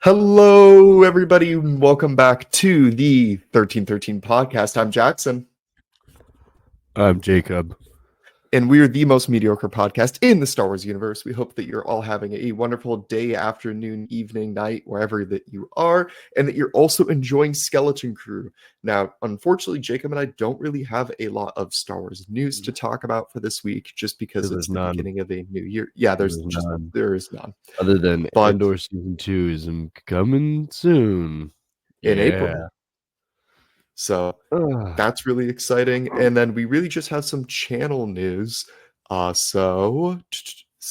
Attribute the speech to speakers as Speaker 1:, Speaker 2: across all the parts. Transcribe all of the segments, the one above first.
Speaker 1: Hello, everybody, and welcome back to the 1313 podcast. I'm Jackson,
Speaker 2: I'm Jacob.
Speaker 1: and we're the most mediocre podcast in the Star Wars universe. We hope that you're all having a wonderful day, afternoon, evening, night, wherever that you are, and that you're also enjoying Skeleton Crew. Now, unfortunately, Jacob and I don't really have a lot of Star Wars news to talk about for this week, just because it's
Speaker 2: There's
Speaker 1: the
Speaker 2: none.
Speaker 1: beginning of a new year. Yeah,
Speaker 2: There's none.
Speaker 1: there is none.
Speaker 2: Other than
Speaker 1: But
Speaker 2: Andor Season 2 is coming soon.
Speaker 1: in
Speaker 2: Yeah.
Speaker 1: April, so
Speaker 2: Ugh.
Speaker 1: that's really exciting. And then we really just have some channel news. Sorry,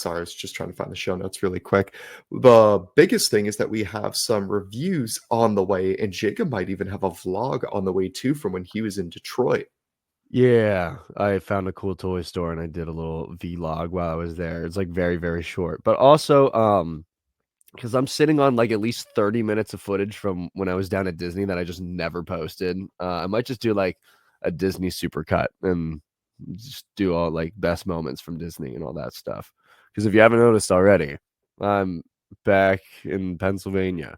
Speaker 1: I was just trying to find the show notes really quick. The biggest thing is that we have some reviews on the way, and Jacob might even have a vlog on the way too from when he was in Detroit.
Speaker 2: Yeah, I found a cool toy store and I did a little vlog while I was there. It's like very, very short. But also, because I'm sitting on like at least 30 minutes of footage from when I was down at Disney that I just never posted. I might just do like a Disney supercut and just do all like best moments from Disney and all that stuff. Because if you haven't noticed already, I'm back in Pennsylvania.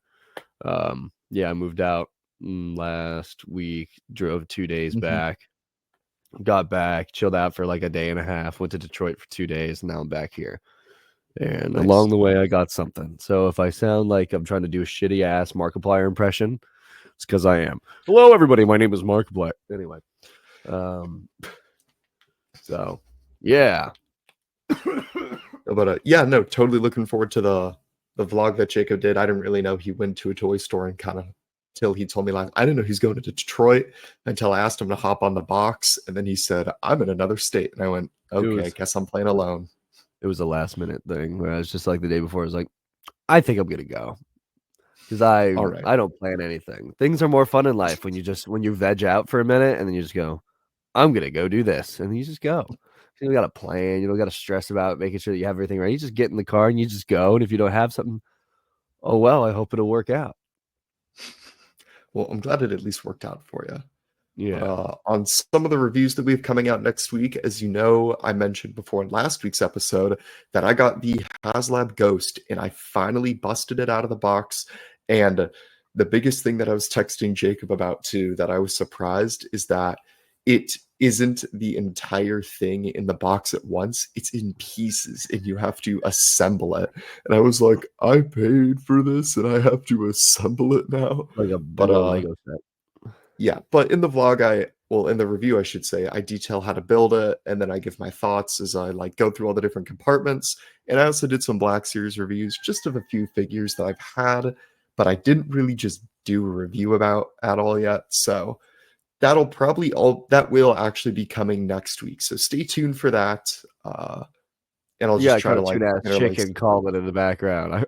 Speaker 2: Yeah, I moved out last week, drove 2 days back, got back, chilled out for like a day and a half, went to Detroit for 2 days, and now I'm back here. And
Speaker 1: Nice.
Speaker 2: along the way, I got something. So if I sound like I'm trying to do a shitty ass Markiplier impression, it's because I am. Hello, everybody. My name is Markiplier. Anyway, so yeah.
Speaker 1: But yeah, no, totally looking forward to the vlog that Jacob did. I didn't really know he went to a toy store and kind of till he told me last. I didn't know he's going to Detroit until I asked him to hop on the box, and then he said, "I'm in another state," and I went, "Okay, I guess I'm playing alone."
Speaker 2: It was a last minute thing where I was just like the day before. I was like, I think I'm gonna go because I
Speaker 1: All right.
Speaker 2: I don't plan anything. Things are more fun in life when you veg out for a minute and then you just go, I'm gonna go do this, and you just go. You don't got to plan. You don't got to stress about making sure that you have everything right. You just get in the car and you just go. And if you don't have something, oh well, I hope it'll work out.
Speaker 1: Well, I'm glad it at least worked out for you. But
Speaker 2: Yeah.
Speaker 1: on some of the reviews that we have coming out next week, as you know, I mentioned before in last week's episode that I got the HasLab Ghost and I finally busted it out of the box. And the biggest thing that I was texting Jacob about too, that I was surprised, is that it isn't the entire thing in the box at once. It's in pieces and you have to assemble it. And I was like, I paid for this and I have to assemble it now.
Speaker 2: Like a
Speaker 1: But
Speaker 2: Lego set.
Speaker 1: yeah, but in the vlog, in the review, I should say, I detail how to build it, and then I give my thoughts as I like go through all the different compartments. And I also did some Black Series reviews, just of a few figures that I've had, but I didn't really just do a review about at all yet. So that will actually be coming next week. So stay tuned for that. And I'll
Speaker 2: Yeah,
Speaker 1: just
Speaker 2: I
Speaker 1: try to
Speaker 2: caught a
Speaker 1: like
Speaker 2: tune-ass
Speaker 1: interlace.
Speaker 2: chicken calling in the background.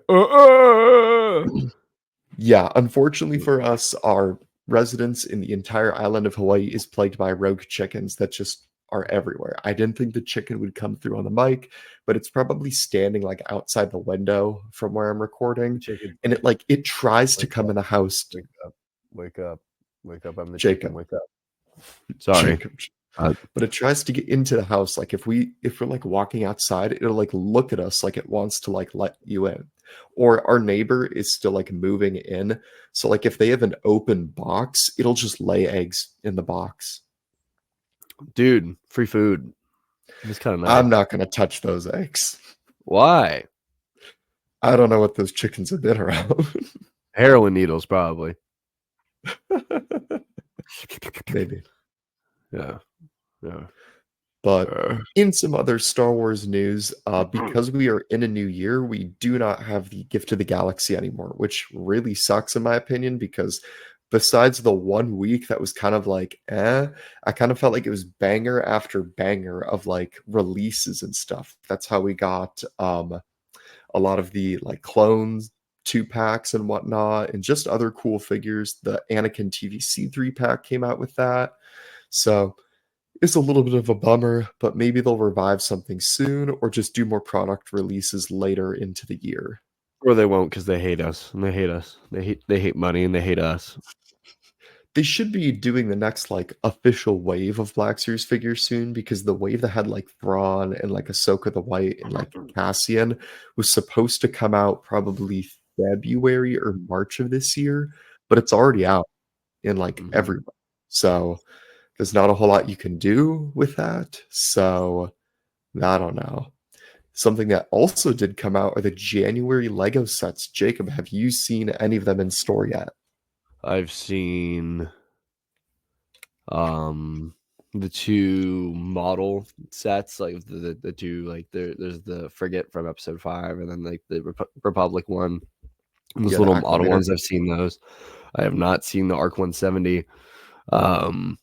Speaker 1: Yeah, unfortunately for us, our residents in the entire island of Hawaii is plagued by rogue chickens that just are everywhere. I didn't think the chicken would come through on the mic, but it's probably standing like outside the window from where I'm recording,
Speaker 2: Chicken,
Speaker 1: and it tries to
Speaker 2: wake
Speaker 1: come
Speaker 2: up,
Speaker 1: in the house.
Speaker 2: wake up, wake up, wake up. I'm the chicken.
Speaker 1: Jacob,
Speaker 2: Wake up. Sorry.
Speaker 1: Jacob, but it tries to get into the house. Like if we're like walking outside, it'll like look at us like it wants to like let you in. Or our neighbor is still like moving in. So like if they have an open box, it'll just lay eggs in the box.
Speaker 2: Dude, free food. It's kind of nice.
Speaker 1: I'm not gonna touch those eggs.
Speaker 2: Why?
Speaker 1: I don't know what those chickens have been around.
Speaker 2: Heroin needles, probably.
Speaker 1: Maybe.
Speaker 2: Yeah. Yeah.
Speaker 1: But in some other Star Wars news, because we are in a new year, we do not have the Gift of the Galaxy anymore, which really sucks in my opinion, because besides the 1 week that was kind of like, I kind of felt like it was banger after banger of like releases and stuff. That's how we got a lot of the like clones 2 packs and whatnot, and just other cool figures. The Anakin TVC 3 pack came out with that. So it's a little bit of a bummer, but maybe they'll revive something soon or just do more product releases later into the year.
Speaker 2: Or they won't because they hate us. And they hate us. They hate money and they hate us.
Speaker 1: They should be doing the next like official wave of Black Series figures soon, because the wave that had like Thrawn and like Ahsoka the White and like Cassian was supposed to come out probably February or March of this year, but it's already out in, like,
Speaker 2: Mhm.
Speaker 1: everywhere. So, there's not a whole lot you can do with that, so I don't know. Something that also did come out are the January LEGO sets. Jacob, have you seen any of them in store yet?
Speaker 2: I've seen um the two model sets, like the two, like there's the frigate from episode 5, and then like the Republic one. And those
Speaker 1: Yeah, the
Speaker 2: little model
Speaker 1: Aquanator?
Speaker 2: ones, I've seen those. I have not seen the Arc 170. Um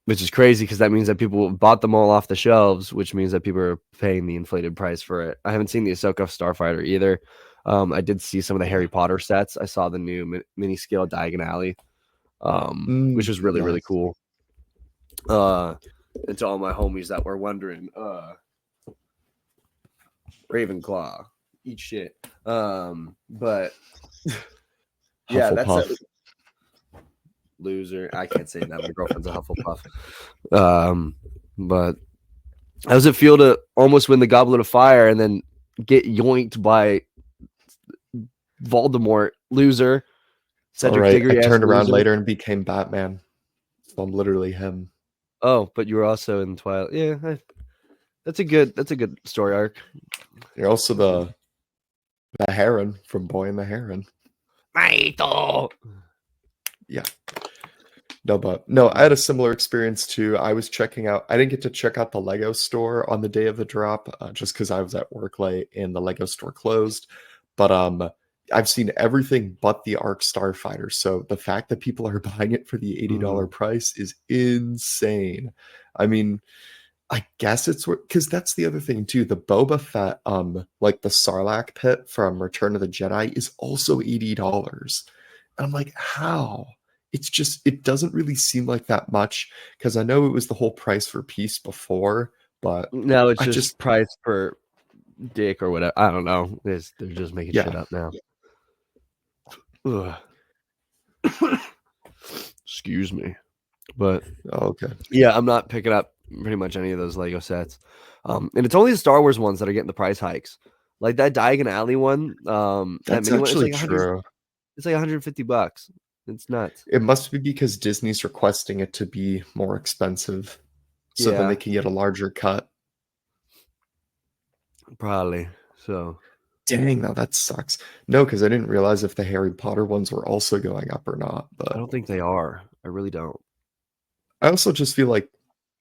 Speaker 2: Which is crazy because that means that people bought them all off the shelves, which means that people are paying the inflated price for it. I haven't seen the Ahsoka Starfighter either. I did see some of the Harry Potter sets. I saw the new mini scale Diagon Alley, which was really, really
Speaker 1: Yes.
Speaker 2: cool. And to all my homies that were wondering, Ravenclaw, eat shit. But yeah, that's a
Speaker 1: Hufflepuff.
Speaker 2: loser. I can't say that. My girlfriend's a Hufflepuff. But how does it feel to almost win the Goblet of Fire and then get yoinked by Voldemort, loser,
Speaker 1: It's all
Speaker 2: Cedric
Speaker 1: right. I
Speaker 2: Diggory ass
Speaker 1: turned around
Speaker 2: loser?
Speaker 1: later and became Batman. So I'm literally him.
Speaker 2: Oh, but you were also in Twilight. Yeah, that's a good story arc.
Speaker 1: You're also the Heron from Boy and the Heron.
Speaker 2: Maito.
Speaker 1: Yeah. No, but no, I had a similar experience too. I was checking out, I didn't get to check out the Lego store on the day of the drop, just because I was at work late and the Lego store closed. But I've seen everything but the Arc Starfighter. So the fact that people are buying it for the $80
Speaker 2: Mhm.
Speaker 1: price is insane. I mean, I guess it's because that's the other thing too. The Boba Fett, like the Sarlacc pit from Return of the Jedi, is also $80. And I'm like, how? It's just it doesn't really seem like that much because I know it was the whole price for piece before, but
Speaker 2: Now it's
Speaker 1: I
Speaker 2: just
Speaker 1: just
Speaker 2: price per dick or whatever. I don't know. They're just making shit
Speaker 1: yeah.
Speaker 2: up now. Ugh. Excuse me. But
Speaker 1: Oh, okay.
Speaker 2: yeah, I'm not picking up pretty much any of those Lego sets. And it's only the Star Wars ones that are getting the price hikes. Like that Diagon Alley one, that
Speaker 1: That's
Speaker 2: mini one,
Speaker 1: actually true.
Speaker 2: it's like $150. It's nuts.
Speaker 1: It must be because Disney's requesting it to be more expensive, so then they
Speaker 2: Yeah,
Speaker 1: can get a larger cut.
Speaker 2: probably. So
Speaker 1: Dang, now that sucks. No, because I didn't realize if the Harry Potter ones were also going up or not.
Speaker 2: I
Speaker 1: But
Speaker 2: don't think they are. I really don't.
Speaker 1: I also just feel like,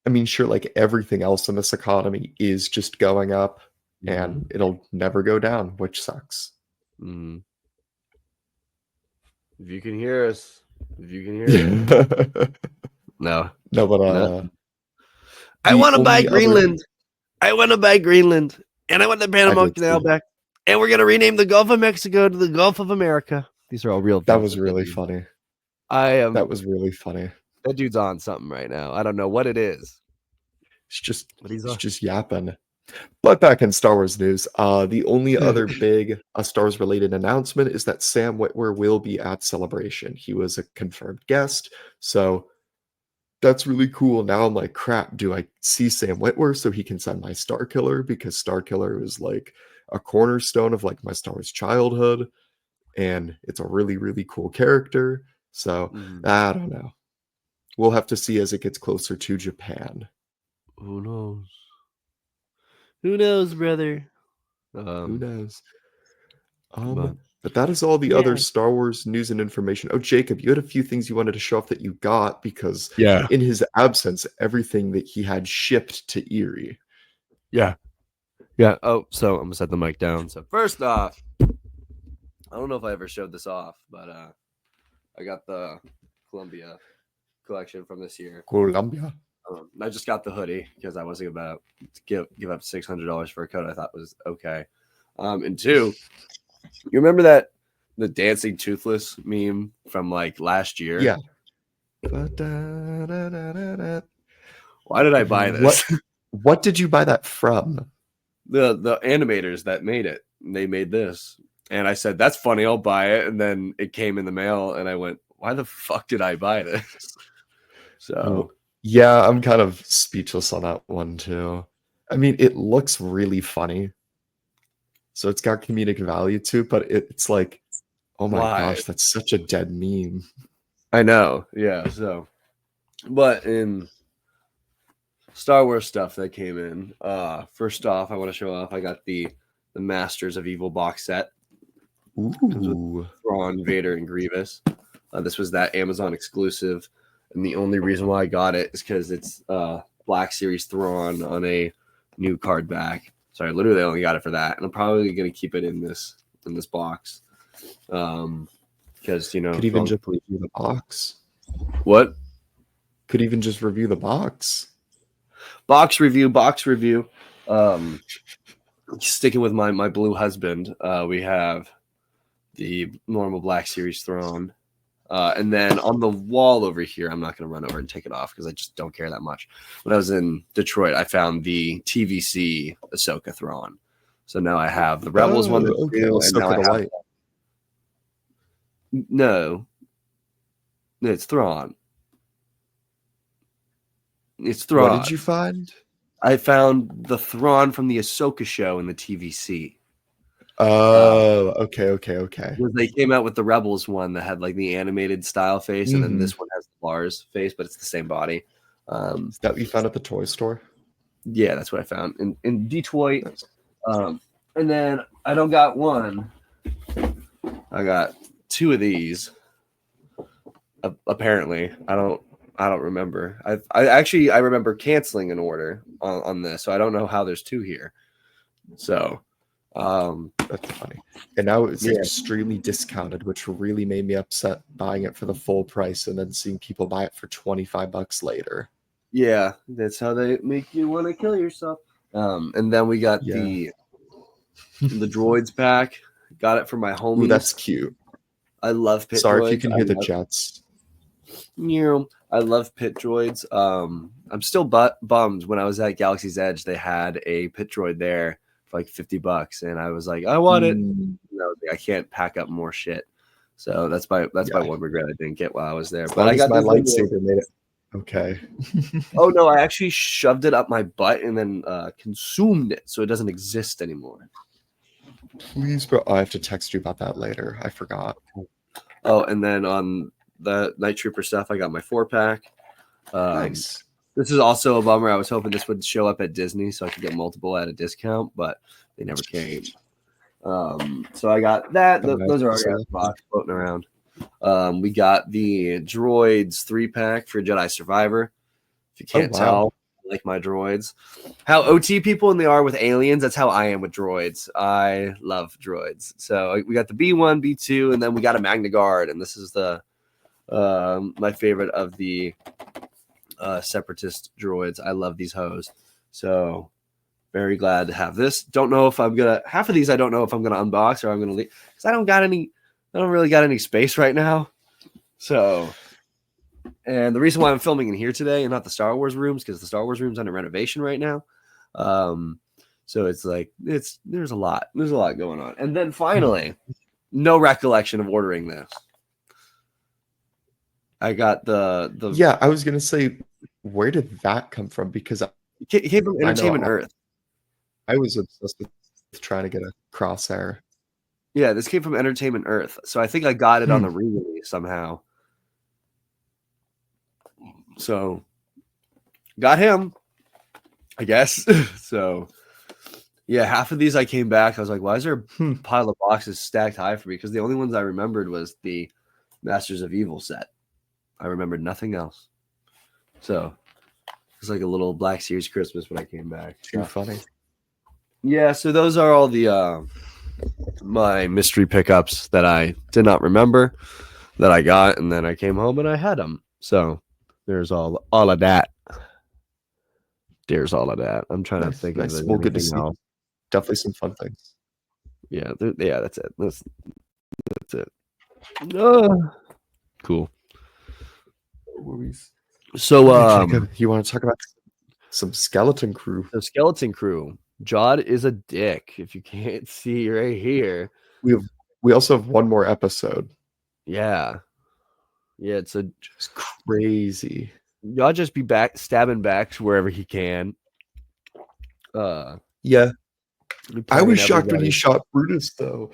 Speaker 1: I mean, sure, like everything else in this economy is just going up
Speaker 2: Mhm.
Speaker 1: and it'll never go down, which sucks.
Speaker 2: Mhm. If you can hear us, if you can hear us.
Speaker 1: Yeah.
Speaker 2: No.
Speaker 1: No, but
Speaker 2: No. I
Speaker 1: the
Speaker 2: want to buy
Speaker 1: only other
Speaker 2: Greenland. I want to buy Greenland. And I want the
Speaker 1: I
Speaker 2: Panama
Speaker 1: did
Speaker 2: Canal
Speaker 1: see
Speaker 2: back. And we're going to rename the Gulf of Mexico to the Gulf of America. These are all real
Speaker 1: that
Speaker 2: things
Speaker 1: was
Speaker 2: that the
Speaker 1: really
Speaker 2: dude.
Speaker 1: funny.
Speaker 2: I am
Speaker 1: That was really funny.
Speaker 2: That dude's on something right now. I don't know what it is,
Speaker 1: It's just
Speaker 2: but he's
Speaker 1: he's
Speaker 2: on.
Speaker 1: just yapping. But back in Star Wars news, the only other big Star Wars related announcement is that Sam Witwer will be at Celebration. He was a confirmed guest, so that's really cool. Now I'm like, crap, do I see Sam Witwer so he can send my Star Killer? Because Star Killer is like a cornerstone of like my Star Wars childhood, and it's a really, really cool character. So
Speaker 2: Mhm.
Speaker 1: I don't know. We'll have to see as it gets closer to Japan.
Speaker 2: Who knows? Who knows, brother?
Speaker 1: Who
Speaker 2: Um,
Speaker 1: knows?
Speaker 2: but
Speaker 1: But that is all the other
Speaker 2: yeah,
Speaker 1: Star Wars news and information. Oh, Jacob, you had a few things you wanted to show off that you got because
Speaker 2: yeah,
Speaker 1: in his absence, everything that he had shipped to Erie.
Speaker 2: yeah, yeah. Oh, so I'm gonna set the mic down. So first off, I don't know if I ever showed this off, but I got the Columbia collection from this year.
Speaker 1: Columbia.
Speaker 2: I just got the hoodie because I wasn't about to give up $600 for a coat. I thought was okay. And two, you remember that the dancing toothless meme from like last year?
Speaker 1: Yeah. Ba-da-da-da-da-da.
Speaker 2: Why did I buy
Speaker 1: What
Speaker 2: this?
Speaker 1: what did you buy that from?
Speaker 2: The animators that made it, they made this. And I said, that's funny, I'll buy it. And then it came in the mail and I went, why the fuck did I buy this? So
Speaker 1: Yeah, I'm kind of speechless on that one too. I mean, it looks really funny. So it's got comedic value too, but it's like Oh my
Speaker 2: Why?
Speaker 1: gosh, that's such a dead meme.
Speaker 2: I know. Yeah. So, but in Star Wars stuff that came in, first off, I want to show off. I got the Masters of Evil box set. Comes with
Speaker 1: Ooh.
Speaker 2: Thrawn, Vader, and Grievous. This was that Amazon exclusive, and the only reason why I got it is because it's Black Series Thrawn on a new card back. So I literally only got it for that, and I'm probably gonna keep it in this box, because
Speaker 1: Could even just review the box.
Speaker 2: What?
Speaker 1: Could even just review the box.
Speaker 2: Box review. Sticking with my blue husband, we have the normal Black Series Throne. And then on the wall over here, I'm not going to run over and take it off because I just don't care that much. When I was in Detroit, I found the TVC Ahsoka Thrawn. So now I have the Rebels one.
Speaker 1: Okay.
Speaker 2: And
Speaker 1: Ahsoka
Speaker 2: now
Speaker 1: the White.
Speaker 2: No, it's Thrawn. It's Thrawn.
Speaker 1: What did you find?
Speaker 2: I found the Thrawn from the Ahsoka show in the TVC.
Speaker 1: Oh, okay.
Speaker 2: They came out with the Rebels one that had like the animated style face, and then this one has the Lars face, but it's the same body.
Speaker 1: Is that what you found at the toy store?
Speaker 2: Yeah, that's what I found in Detroit. Nice. And then I don't got one. I got two of these. Apparently, I don't remember. I remember canceling an order on this, so I don't know how there's two here. So.
Speaker 1: That's funny. And now it's extremely discounted, which really made me upset buying it for the full price and then seeing people buy it for $25 later.
Speaker 2: Yeah, that's how they make you want to kill yourself. And then we got the droids pack. Got it for my homies.
Speaker 1: Ooh, that's cute.
Speaker 2: I love pit
Speaker 1: Sorry
Speaker 2: droids.
Speaker 1: if you can hear the jets.
Speaker 2: I love pit droids. I'm still bummed. When I was at Galaxy's Edge, they had a pit droid there for like $50, and I was like, I want it. I can't pack up more shit. So that's my one regret I didn't get while I was there. But I got
Speaker 1: my lightsaber made it. Okay.
Speaker 2: Oh no, I actually shoved it up my butt and then consumed it, so it doesn't exist anymore.
Speaker 1: Please, bro. I have to text you about that later. I forgot.
Speaker 2: Oh, and then on the Night Trooper stuff, I got my 4-pack.
Speaker 1: Nice.
Speaker 2: This is also a bummer. I was hoping this would show up at Disney so I could get multiple at a discount, but they never came. So I got that. Those are already in the box floating around. We got the Droids 3-pack for Jedi Survivor. If you can't tell, I like my droids. How OT people they are with aliens, that's how I am with droids. I love droids. So we got the B1, B2, and then we got a Magna Guard, and this is the my favorite of the Separatist droids. I love these hoes. So very glad to have this. Don't know if I'm gonna half of these I don't know if I'm gonna unbox or I'm gonna leave because I don't really got any space right now. So, and the reason why I'm filming in here today and not the Star Wars rooms, because the Star Wars room's under renovation right now. So it's like there's a lot going on. And then finally, no recollection of ordering this. I got the
Speaker 1: Yeah, I was gonna say, where did that come from? Because
Speaker 2: it came from Entertainment Earth.
Speaker 1: I was obsessed with trying to get a crosshair.
Speaker 2: Yeah, this came from Entertainment Earth. So I think I got it on the re-release somehow. So got him, I guess. So yeah, half of these I came back. I was like, why is there a pile of boxes stacked high for me? Because the only ones I remembered was the Masters of Evil set. I remembered nothing else. So it's like a little Black Series Christmas when I came back.
Speaker 1: Too funny.
Speaker 2: Yeah, so those are all the my mystery pickups that I did not remember that I got, and then I came home and I had them. So there's all of that. There's all of that. I'm trying to think of
Speaker 1: well, good to see. Definitely some fun things.
Speaker 2: Yeah, that's it. That's it. Cool. So
Speaker 1: you want to talk about some Skeleton Crew?
Speaker 2: The Skeleton Crew. Jod is a dick. If you can't see right here,
Speaker 1: we also have one more episode.
Speaker 2: Yeah, it's
Speaker 1: just crazy.
Speaker 2: Y'all just be stabbing back to wherever he can.
Speaker 1: Yeah, I was shocked when he shot Brutus though.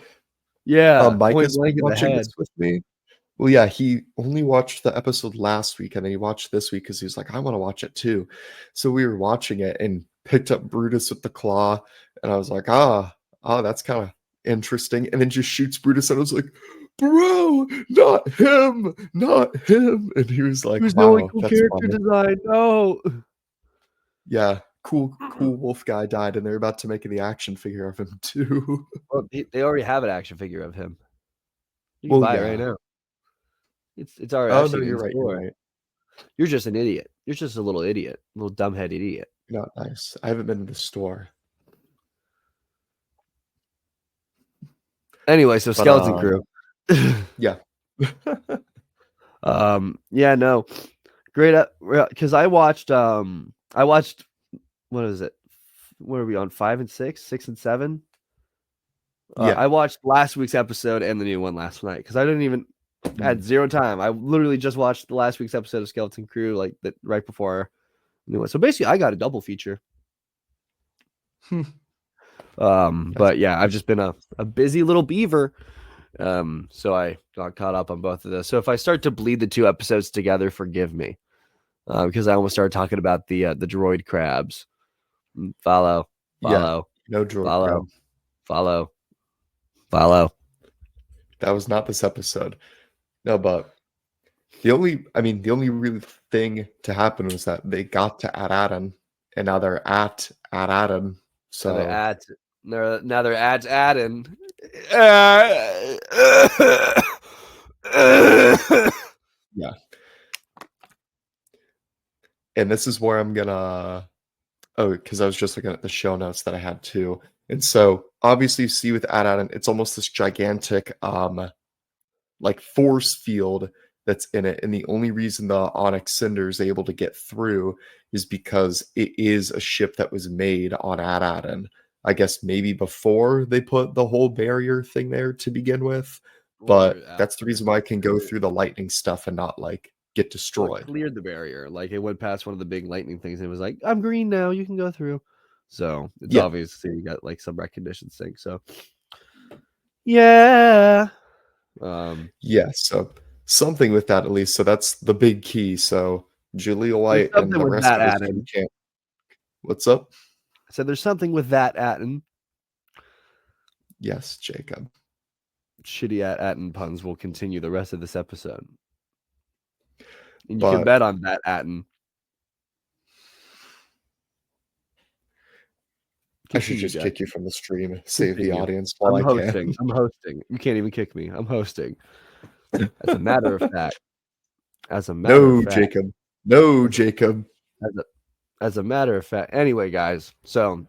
Speaker 2: Yeah, point
Speaker 1: Micah's been
Speaker 2: blank in the
Speaker 1: watching this
Speaker 2: head.
Speaker 1: with me. Well, yeah, he only watched the episode last week, and then he watched this week because he was like, "I wanna watch it too." So we were watching it and picked up Brutus with the claw, and I was like, that's kinda interesting," and then just shoots Brutus, and I was like, "Bro, not him, not him," and he was
Speaker 2: He
Speaker 1: like,
Speaker 2: was the only
Speaker 1: "Wow,
Speaker 2: cool
Speaker 1: that's
Speaker 2: character
Speaker 1: funny."
Speaker 2: design. No.
Speaker 1: Yeah, cool wolf guy died, and they're about to make the action figure of him too.
Speaker 2: Well, they already have an action figure of him. You can
Speaker 1: Well,
Speaker 2: buy it right
Speaker 1: yeah.
Speaker 2: now. It's already
Speaker 1: Oh, no,
Speaker 2: actually in
Speaker 1: you're right, you're
Speaker 2: store.
Speaker 1: right.
Speaker 2: You're just an idiot. You're just a little idiot, little dumbhead idiot.
Speaker 1: Not nice. I haven't been to the store,
Speaker 2: Anyway, so
Speaker 1: but,
Speaker 2: Skeleton Crew.
Speaker 1: yeah.
Speaker 2: Yeah, no, great. Because I watched what is it? What are we on? 5 and 6, 6 and 7.
Speaker 1: Yeah.
Speaker 2: I watched last week's episode and the new one last night because I didn't even had
Speaker 1: Mm.
Speaker 2: zero time. I literally just watched the last week's episode of Skeleton Crew like that right before the new one. So basically, I got a double feature.
Speaker 1: Hmm. That's
Speaker 2: But yeah, I've just been a busy little beaver. So I got caught up on both of those. So if I start to bleed the two episodes together, forgive me. Because I almost started talking about the droid crabs. Follow,
Speaker 1: yeah,
Speaker 2: follow,
Speaker 1: no droid
Speaker 2: follow,
Speaker 1: crab.
Speaker 2: follow, follow.
Speaker 1: That was not this episode. No, but the only real thing to happen was that they got to At Attin, and now they're at Attin.
Speaker 2: Now they're
Speaker 1: So
Speaker 2: at now they're at Attin.
Speaker 1: yeah, and this is where I'm gonna. Oh, because I was just looking at the show notes that I had too, and so obviously you see with At Attin, it's almost this gigantic like force field that's in it, and the only reason the Onyx Cinder is able to get through is because it is a ship that was made on At Attin. I guess maybe before they put the whole barrier thing there to begin with,
Speaker 2: Or
Speaker 1: but that's the
Speaker 2: after.
Speaker 1: reason why it can go through the lightning stuff and not like get
Speaker 2: Well, it
Speaker 1: destroyed.
Speaker 2: cleared the barrier. Like it went past one of the big lightning things and it was like, I'm green now, you can go through. So it's
Speaker 1: Yeah,
Speaker 2: obviously you got like some recognition thing. So yeah.
Speaker 1: yeah. So something with that at least. So that's the big key. So Julia
Speaker 2: There's
Speaker 1: White and
Speaker 2: something
Speaker 1: the
Speaker 2: with
Speaker 1: rest
Speaker 2: that
Speaker 1: of his team
Speaker 2: Attin.
Speaker 1: can't. What's up?
Speaker 2: I said there's something with that Attin.
Speaker 1: Yes, Jacob.
Speaker 2: Shitty Attin puns will continue the rest of this episode. And you can
Speaker 1: But
Speaker 2: bet on that Attin.
Speaker 1: I should
Speaker 2: Continue,
Speaker 1: just
Speaker 2: Jack.
Speaker 1: kick you from the stream, save the
Speaker 2: Continue.
Speaker 1: audience while
Speaker 2: I'm
Speaker 1: I
Speaker 2: hosting.
Speaker 1: can.
Speaker 2: I'm hosting. You can't even kick me. I'm hosting. As a matter of fact, as a matter of
Speaker 1: No,
Speaker 2: fact,
Speaker 1: Jacob. No,
Speaker 2: as a,
Speaker 1: Jacob.
Speaker 2: as a, as a matter of fact. Anyway, guys, so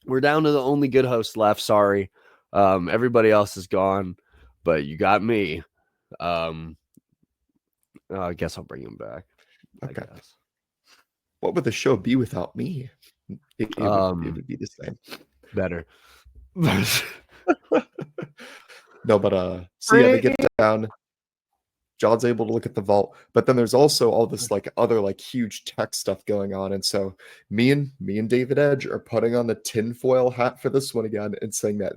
Speaker 2: we're down to the only good host left. Sorry, everybody else is gone, but you got me. I guess I'll bring him back. I
Speaker 1: Okay.
Speaker 2: guess.
Speaker 1: What would the show be without me? It would be the same.
Speaker 2: Better.
Speaker 1: No, but so yeah, they get down. John's able to look at the vault, but then there's also all this like other like huge tech stuff going on. And so me and David Edge are putting on the tinfoil hat for this one again and saying that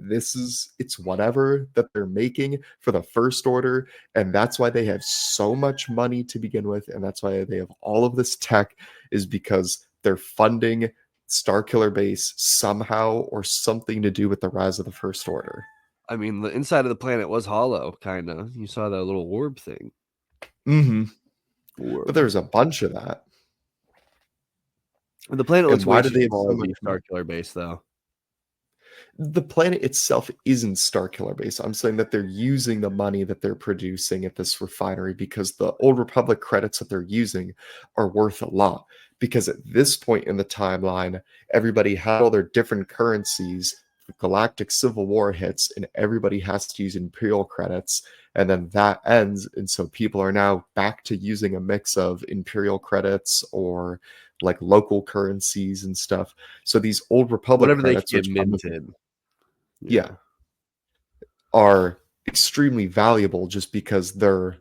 Speaker 1: it's whatever that they're making for the First Order, and that's why they have so much money to begin with, and that's why they have all of this tech, is because they're funding Starkiller Base somehow or something to do with the rise of the First Order.
Speaker 2: I mean, the inside of the planet was hollow, kind of. You saw that little orb thing.
Speaker 1: Mm-hmm. But
Speaker 2: Orb.
Speaker 1: there's a bunch of that.
Speaker 2: The planet
Speaker 1: And
Speaker 2: looks way
Speaker 1: why do
Speaker 2: too
Speaker 1: they have
Speaker 2: small
Speaker 1: so
Speaker 2: to
Speaker 1: much
Speaker 2: be
Speaker 1: money?
Speaker 2: Starkiller Base, though.
Speaker 1: The planet itself isn't Starkiller Base. I'm saying that they're using the money that they're producing at this refinery because the Old Republic credits that they're using are worth a lot. Because at this point in the timeline, everybody had all their different currencies. The Galactic Civil War hits, and everybody has to use Imperial credits. And then that ends. And so people are now back to using a mix of Imperial credits or like local currencies and stuff. So these Old Republic
Speaker 2: Whatever they can
Speaker 1: credits,
Speaker 2: get
Speaker 1: which come with
Speaker 2: minted.
Speaker 1: yeah, are extremely valuable just because they're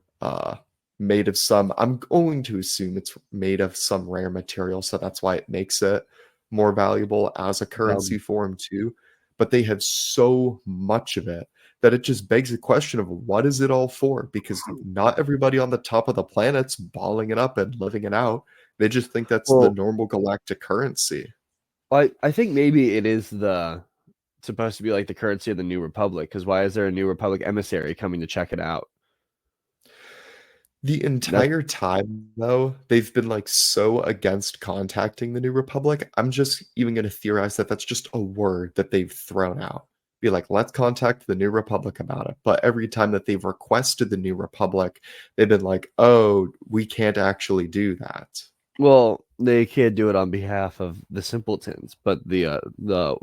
Speaker 1: made of some, I'm going to assume it's made of some rare material, so that's why it makes it more valuable as a currency form too. But they have so much of it that it just begs the question of what is it all for? Because not everybody on the top of the planet's balling it up and living it out. They just think that's the
Speaker 2: Well,
Speaker 1: normal galactic currency.
Speaker 2: I think maybe it is supposed to be like the currency of the New Republic. Because why is there a New Republic emissary coming to check it out?
Speaker 1: The
Speaker 2: That's
Speaker 1: entire time, though, they've been like so against contacting the New Republic. I'm just even going to theorize that that's just a word that they've thrown out. Be like, let's contact the New Republic about it. But every time that they've requested the New Republic, they've been like, oh, we can't actually do that.
Speaker 2: well, they can't do it on behalf of the simpletons, but the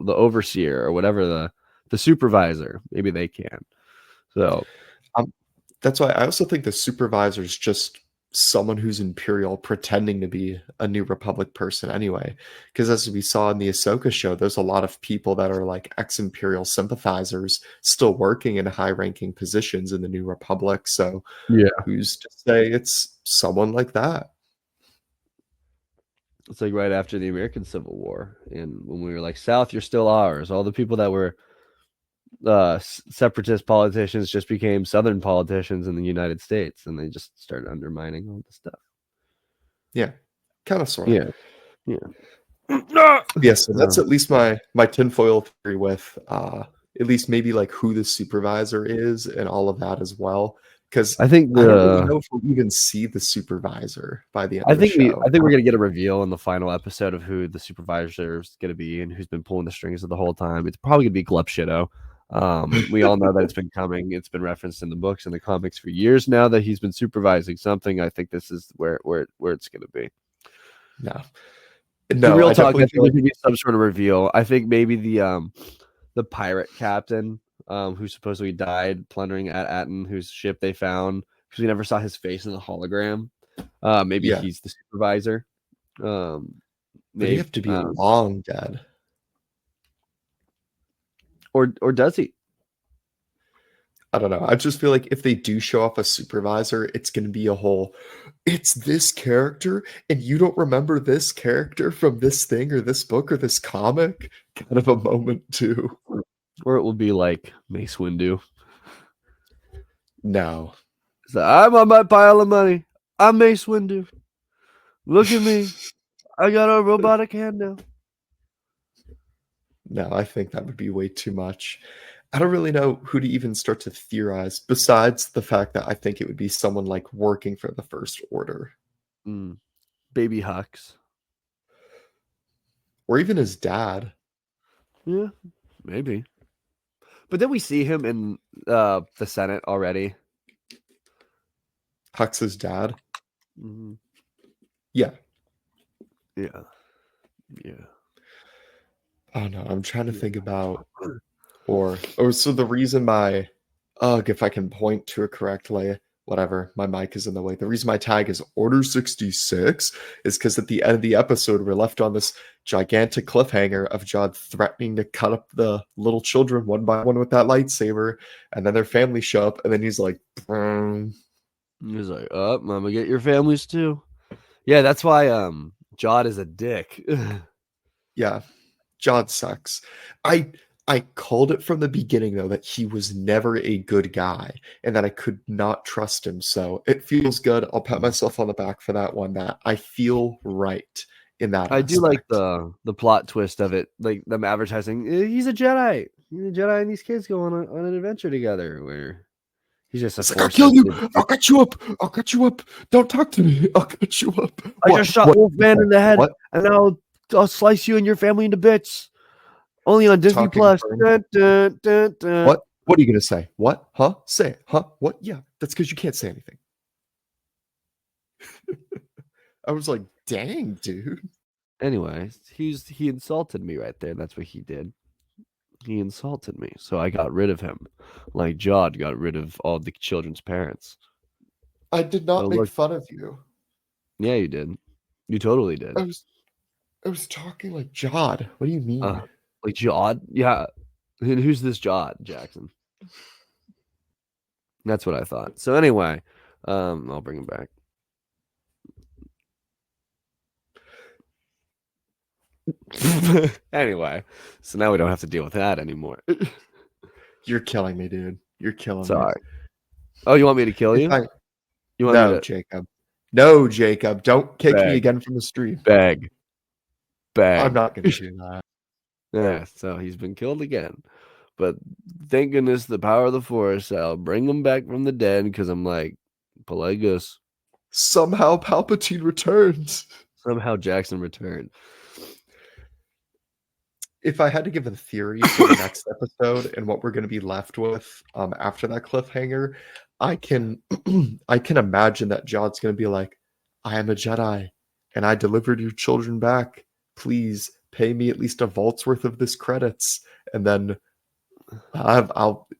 Speaker 2: overseer or whatever the supervisor, maybe they can. So
Speaker 1: Um, that's why I also think the supervisor is just someone who's Imperial pretending to be a New Republic person anyway. Because as we saw in the Ahsoka show, there's a lot of people that are like ex-Imperial sympathizers still working in high-ranking positions in the New Republic. So
Speaker 2: yeah,
Speaker 1: who's to say it's someone like that?
Speaker 2: it's like right after the American Civil War, and when we were like, South, you're still ours. All the people that were separatist politicians just became Southern politicians in the United States, and they just started undermining all the stuff.
Speaker 1: Yeah, kind of, sort of.
Speaker 2: Yeah, yeah.
Speaker 1: Yeah, so that's
Speaker 2: Um,
Speaker 1: at least my tinfoil theory with at least maybe like who the supervisor is and all of that as well. Because
Speaker 2: I think
Speaker 1: I don't really
Speaker 2: the
Speaker 1: know if we'll even see the supervisor by the end of the
Speaker 2: I
Speaker 1: show.
Speaker 2: think we're gonna get a reveal in the final episode of who the supervisor is gonna be and who's been pulling the strings of the whole time. It's probably gonna be Gleb Shido. We all know that it's been coming. It's been referenced in the books and the comics for years now that he's been supervising something. I think this is where it's gonna be.
Speaker 1: No,
Speaker 2: The
Speaker 1: no,
Speaker 2: real
Speaker 1: I
Speaker 2: talk, I
Speaker 1: definitely
Speaker 2: think
Speaker 1: feel
Speaker 2: there's
Speaker 1: like
Speaker 2: gonna be some sort of reveal. I think maybe the pirate captain, who supposedly died plundering at Attin, whose ship they found because we never saw his face in the hologram. Maybe
Speaker 1: yeah,
Speaker 2: he's the supervisor. Um,
Speaker 1: but he
Speaker 2: maybe
Speaker 1: have to be long dead.
Speaker 2: or does he?
Speaker 1: I don't know. I just feel like if they do show off a supervisor, it's going to be a whole, it's this character, and you don't remember this character from this thing or this book or this comic kind of a moment too.
Speaker 2: Or it will be like Mace Windu.
Speaker 1: No.
Speaker 2: So I'm on my pile of money. I'm Mace Windu. Look at me. I got a robotic hand now.
Speaker 1: No, I think that would be way too much. I don't really know who to even start to theorize besides the fact that I think it would be someone like working for the First Order
Speaker 2: Mm, baby Hux.
Speaker 1: or even his dad,
Speaker 2: Yeah, maybe. But then we see him in the Senate already.
Speaker 1: Hux's dad.
Speaker 2: Mm-hmm.
Speaker 1: Yeah.
Speaker 2: Yeah. Yeah.
Speaker 1: Oh no, I'm trying to
Speaker 2: Yeah.
Speaker 1: think about or so the reason my ugh, if I can point to it correctly, whatever, my mic is in the way. The reason my tag is Order 66 is because at the end of the episode, we're left on this gigantic cliffhanger of Jod threatening to cut up the little children one by one with that lightsaber, and then their families show up, and then he's like,
Speaker 2: He's like, "Oh, I'm gonna get your families too." Yeah, that's why Jod is a dick.
Speaker 1: yeah, Jod sucks. I I called it from the beginning though that he was never a good guy and that I could not trust him. So it feels good. I'll pat myself on the back for that one that I feel right in that
Speaker 2: I do like
Speaker 1: aspect.
Speaker 2: the plot twist of it, like them advertising. He's a Jedi. He's a Jedi, and these kids go on an adventure together where he's just a
Speaker 1: It's like, I'll
Speaker 2: force
Speaker 1: kill you.
Speaker 2: sensitive.
Speaker 1: I'll cut you up. I'll cut you up. Don't talk to me. I'll cut you up.
Speaker 2: I just
Speaker 1: What?
Speaker 2: shot
Speaker 1: What?
Speaker 2: Wolfman in the head,
Speaker 1: What?
Speaker 2: and now I'll slice you and your family into bits. Only on Disney
Speaker 1: Talking
Speaker 2: Plus.
Speaker 1: burn.
Speaker 2: Dun, dun, dun, dun.
Speaker 1: What? What are you going to say? What? Huh? Say it. Huh? What? Yeah. That's because you can't say anything. I was like, dang, dude.
Speaker 2: Anyway, he insulted me right there. That's what he did. He insulted me, so I got rid of him, like Jod got rid of all the children's parents.
Speaker 1: I did
Speaker 2: Oh
Speaker 1: not make
Speaker 2: look,
Speaker 1: fun of you.
Speaker 2: yeah, you did. You totally
Speaker 1: I
Speaker 2: did.
Speaker 1: was I was talking like Jod. What do you mean?
Speaker 2: Like Jod, yeah. And who's this Jod Jackson? That's what I thought. So anyway, I'll bring him back. Anyway, so now we don't have to deal with that anymore.
Speaker 1: You're killing me, dude. You're killing me.
Speaker 2: Sorry. Oh, you want me to kill
Speaker 1: If
Speaker 2: you?
Speaker 1: I
Speaker 2: You want me
Speaker 1: No,
Speaker 2: to
Speaker 1: Jacob. No, Jacob. Don't kick me
Speaker 2: beg,
Speaker 1: again from the stream.
Speaker 2: beg,
Speaker 1: I'm
Speaker 2: beg?
Speaker 1: not gonna do that.
Speaker 2: Yeah, so he's been killed again. But thank goodness the power of the Force. I'll bring him back from the dead because I'm like, Pelagus.
Speaker 1: Somehow Palpatine returns.
Speaker 2: Somehow Jackson returned.
Speaker 1: If I had to give a theory for the next episode and what we're going to be left with after that cliffhanger, I can I can imagine that John's going to be like, "I am a Jedi, and I delivered your children back. Please pay me at least a vault's worth of this credits." And then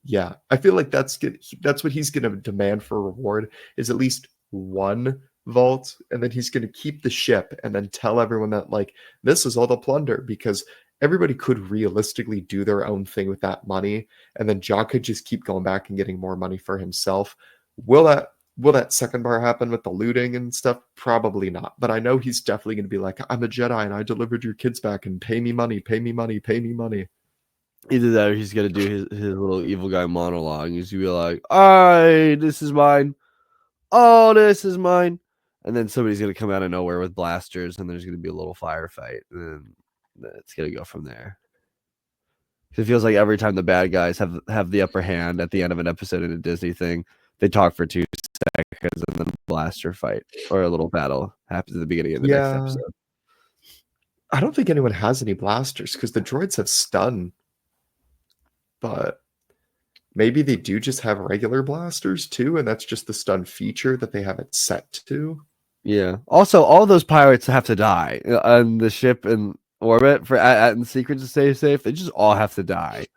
Speaker 1: yeah, I feel like that's good. That's what he's going to demand for reward is at least one vault, and then he's going to keep the ship and then tell everyone that like this is all the plunder because everybody could realistically do their own thing with that money, and then John could just keep going back and getting more money for himself. Will that second bar happen with the looting and stuff? Probably not. But I know he's definitely going to be like, I'm a Jedi and I delivered your kids back and pay me money, pay me money, pay me money.
Speaker 2: Either that or he's gonna do his little evil guy monologue. He's gonna be like, "Alright, this is mine. Oh, this is mine." And then somebody's gonna come out of nowhere with blasters, and there's gonna be a little firefight, and then it's gonna go from there. It feels like every time the bad guys have the upper hand at the end of an episode in a Disney thing, they talk for 2 seconds, and then a blaster fight or a little battle happens at the beginning of the next
Speaker 1: Yeah.
Speaker 2: episode.
Speaker 1: I don't think anyone has any blasters because the droids have stun. But maybe they do just have regular blasters too, and that's just the stun feature that they have it set to.
Speaker 2: Yeah. Also, all those pirates have to die on the ship in orbit for At Attin secret to stay safe. They just all have to die.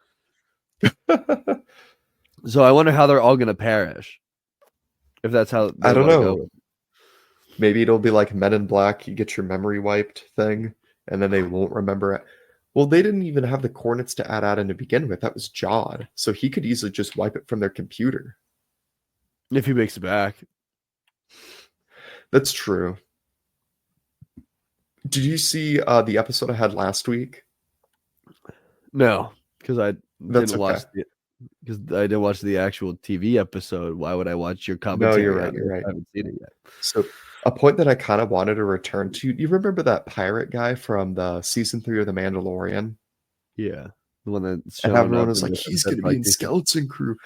Speaker 2: So I wonder how they're all gonna perish. If that's how they
Speaker 1: I don't
Speaker 2: want to
Speaker 1: know.
Speaker 2: go.
Speaker 1: Maybe it'll be like Men in Black, you get your memory wiped thing, and then they won't remember it. Well, they didn't even have the coordinates to At Attin to begin with. That was Jod. So he could easily just wipe it from their computer.
Speaker 2: If he makes it back.
Speaker 1: That's true. Did you see the episode I had last week?
Speaker 2: No, because I
Speaker 1: That's
Speaker 2: didn't watch the actual TV episode. Why would I watch your
Speaker 1: No,
Speaker 2: commentary?
Speaker 1: you're right.
Speaker 2: on it?
Speaker 1: You're right.
Speaker 2: I haven't seen it yet.
Speaker 1: So a point that I kind of wanted to return to. You remember that pirate guy from the season 3 of The Mandalorian?
Speaker 2: Yeah, the one that's
Speaker 1: And
Speaker 2: showing
Speaker 1: everyone
Speaker 2: up
Speaker 1: was
Speaker 2: in
Speaker 1: like,
Speaker 2: this
Speaker 1: he's
Speaker 2: episode
Speaker 1: going to be in Skeleton Crew.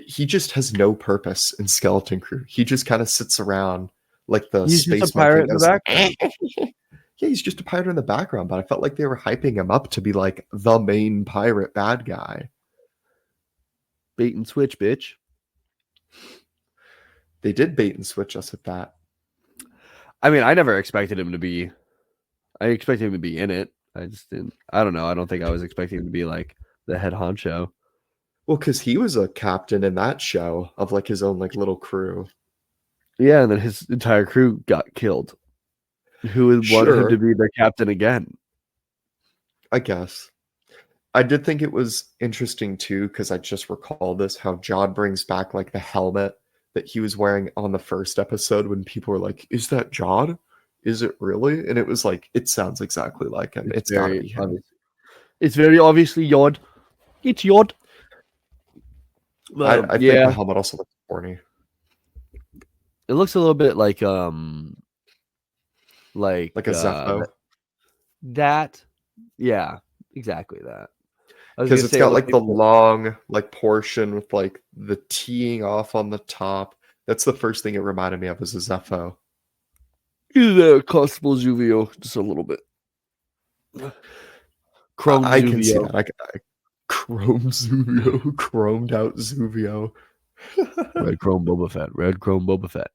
Speaker 1: He just has no purpose in Skeleton Crew. He just kind of sits around like the
Speaker 2: He's just a
Speaker 1: space
Speaker 2: pirate
Speaker 1: monkey
Speaker 2: in the
Speaker 1: goes,
Speaker 2: background.
Speaker 1: Yeah, he's just a pirate in the background, but I felt like they were hyping him up to be like the main pirate bad guy.
Speaker 2: Bait and switch, bitch.
Speaker 1: They did bait and switch us at that.
Speaker 2: I mean, I never expected him to be. I expected him to be in it. I just didn't. I don't know. I don't think I was expecting him to be like the head honcho.
Speaker 1: Well, because he was a captain in that show of like his own like little crew.
Speaker 2: Yeah, and then his entire crew got killed. Who would want him to be their captain again?
Speaker 1: I guess. I did think it was interesting too, because I just recall this how Jod brings back like the helmet that he was wearing on the first episode when people were like, "Is that Jod? Is it really?" And it was like, it sounds exactly like him. It's gotta be him.
Speaker 2: Obvious. It's very obviously Yod. It's Yod.
Speaker 1: I think the helmet also looks corny.
Speaker 2: It looks a little bit like
Speaker 1: a Zepho.
Speaker 2: Yeah, exactly that.
Speaker 1: Because it's got like the long like portion with like the teeing off on the top. That's the first thing it reminded me of was a Zepho.
Speaker 2: Either Constable Zuvio, just a little bit.
Speaker 1: Chrome I can see that. Chrome Zuvio, chromed out Zuvio.
Speaker 2: Red Chrome Boba Fett.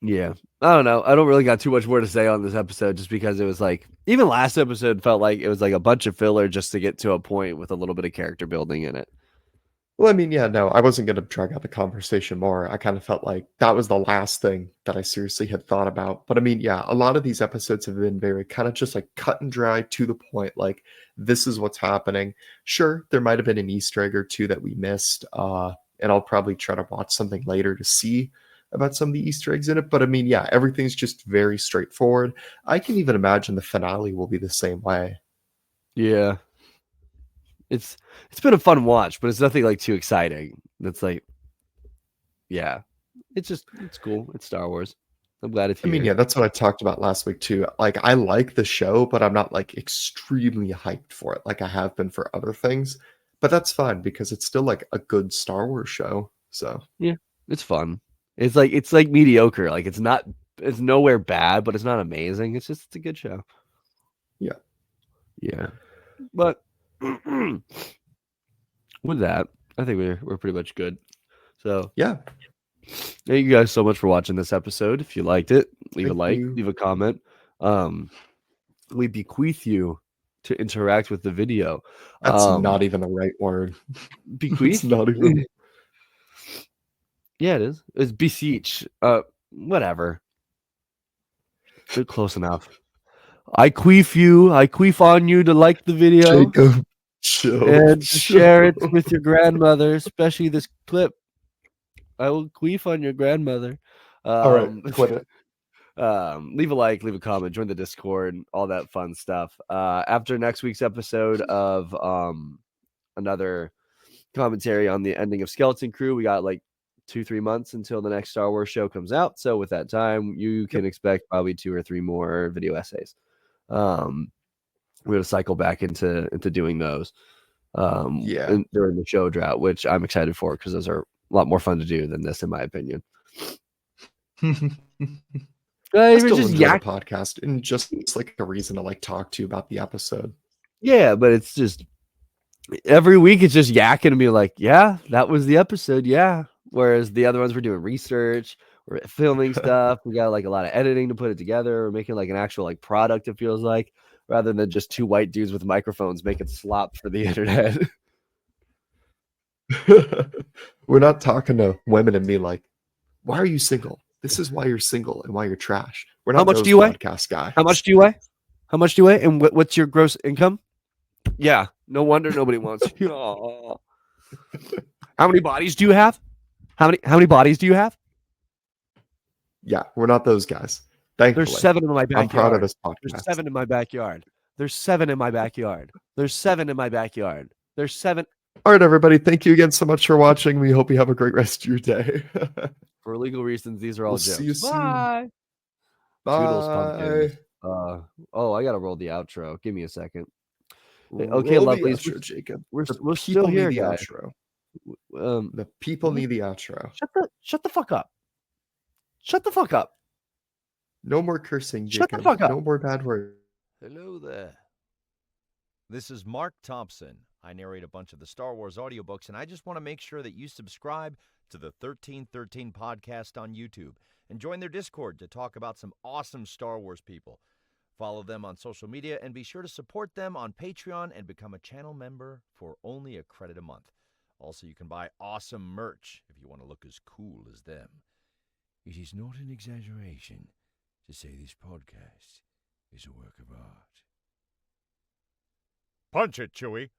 Speaker 2: Yeah, I don't know. I don't really got too much more to say on this episode just because it was like, even last episode felt like it was like a bunch of filler just to get to a point with a little bit of character building in it.
Speaker 1: Well, I mean, yeah, no, I wasn't going to drag out the conversation more. I kind of felt like that was the last thing that I seriously had thought about. But I mean, yeah, a lot of these episodes have been very kind of just like cut and dry to the point. Like, this is what's happening. Sure, there might have been an Easter egg or two that we missed. And I'll probably try to watch something later to see about some of the Easter eggs in it. But I mean, yeah, everything's just very straightforward. I can even imagine the finale will be the same way.
Speaker 2: Yeah. It's been a fun watch, but it's nothing like too exciting. It's like, yeah, it's cool. It's Star Wars. I'm glad it's
Speaker 1: I mean,
Speaker 2: here.
Speaker 1: yeah, that's what I talked about last week too. Like, I like the show, but I'm not like extremely hyped for it like I have been for other things. But that's fine because it's still like a good Star Wars show. So,
Speaker 2: Yeah, it's fun. It's like mediocre. Like it's nowhere bad, but it's not amazing. It's a good show.
Speaker 1: yeah.
Speaker 2: Yeah. But with that, I think we're pretty much good. So
Speaker 1: Yeah.
Speaker 2: thank you guys so much for watching this episode. If you liked it, leave a
Speaker 1: Thank
Speaker 2: like,
Speaker 1: you.
Speaker 2: leave a comment. Um, we bequeath you to interact with the video.
Speaker 1: That's not even the right word. It's
Speaker 2: Bequeath?
Speaker 1: not even.
Speaker 2: Yeah, it is. It's beseech. Whatever. They're close enough. I queef on you to like the video
Speaker 1: Jacob, chill.
Speaker 2: and to
Speaker 1: Chill.
Speaker 2: share it with your grandmother, especially this clip. I will queef on your grandmother.
Speaker 1: All right,
Speaker 2: Um,
Speaker 1: quit it.
Speaker 2: leave a like, leave a comment, join the Discord, all that fun stuff. After next week's episode of another commentary on the ending of Skeleton Crew, we got like 2-3 months until the next Star Wars show comes out. So with that time, you can
Speaker 1: Yep.
Speaker 2: expect probably 2 or 3 more video essays. We're gonna cycle back into doing those
Speaker 1: Yeah.
Speaker 2: during the show drought, which I'm excited for because those are a lot more fun to do than this, in my opinion.
Speaker 1: I
Speaker 2: We're
Speaker 1: still
Speaker 2: just
Speaker 1: enjoy the
Speaker 2: yak.
Speaker 1: podcast and just like a reason to like talk to you about the episode.
Speaker 2: Yeah, but it's just every week it's just yakking and be like, yeah, that was the episode, yeah. Whereas the other ones we're doing research, we're filming stuff, we got like a lot of editing to put it together, we're making like an actual like product, it feels like, rather than just two white dudes with microphones making slop for the internet.
Speaker 1: We're not talking to women and be like, why are you single? This is why you're single and why you're trash. We're
Speaker 2: How
Speaker 1: not
Speaker 2: much do
Speaker 1: those
Speaker 2: you weigh?
Speaker 1: podcast
Speaker 2: How much
Speaker 1: guys.
Speaker 2: do you weigh? How much do you weigh? And what's your gross income? Yeah, no wonder nobody wants you. Aw. How many bodies do you have? How many bodies do you have?
Speaker 1: Yeah, we're not those guys.
Speaker 2: There's
Speaker 1: Thankfully.
Speaker 2: 7 in my
Speaker 1: I'm proud of
Speaker 2: backyard.
Speaker 1: this
Speaker 2: There's
Speaker 1: podcast.
Speaker 2: 7 in my backyard. There's 7 in my backyard. There's 7 in my backyard. There's 7.
Speaker 1: All right, everybody. Thank you again so much for watching. We hope you have a great rest of your day.
Speaker 2: For legal reasons, these are all
Speaker 1: We'll see you
Speaker 2: jokes.
Speaker 1: soon.
Speaker 2: Bye. Toodles, pumpkins.
Speaker 1: Bye.
Speaker 2: Oh, I gotta roll the outro. Give me a second. Okay,
Speaker 1: Roll the
Speaker 2: lovelies.
Speaker 1: outro, Jacob.
Speaker 2: We're
Speaker 1: The
Speaker 2: we're still
Speaker 1: people need
Speaker 2: here,
Speaker 1: the
Speaker 2: guys.
Speaker 1: outro.
Speaker 2: Um,
Speaker 1: The people need the outro.
Speaker 2: shut the fuck up. Shut the fuck up.
Speaker 1: No more cursing,
Speaker 2: Shut the
Speaker 1: Jacob.
Speaker 2: fuck up.
Speaker 1: No more bad words.
Speaker 3: Hello there. This is Mark Thompson. I narrate a bunch of the Star Wars audiobooks, and I just want to make sure that you subscribe to the 1313 podcast on YouTube and join their Discord to talk about some awesome Star Wars people. Follow them on social media and be sure to support them on Patreon and become a channel member for only $1 a month. Also, you can buy awesome merch if you want to look as cool as them. It is not an exaggeration to say this podcast is a work of art. Punch it, Chewie.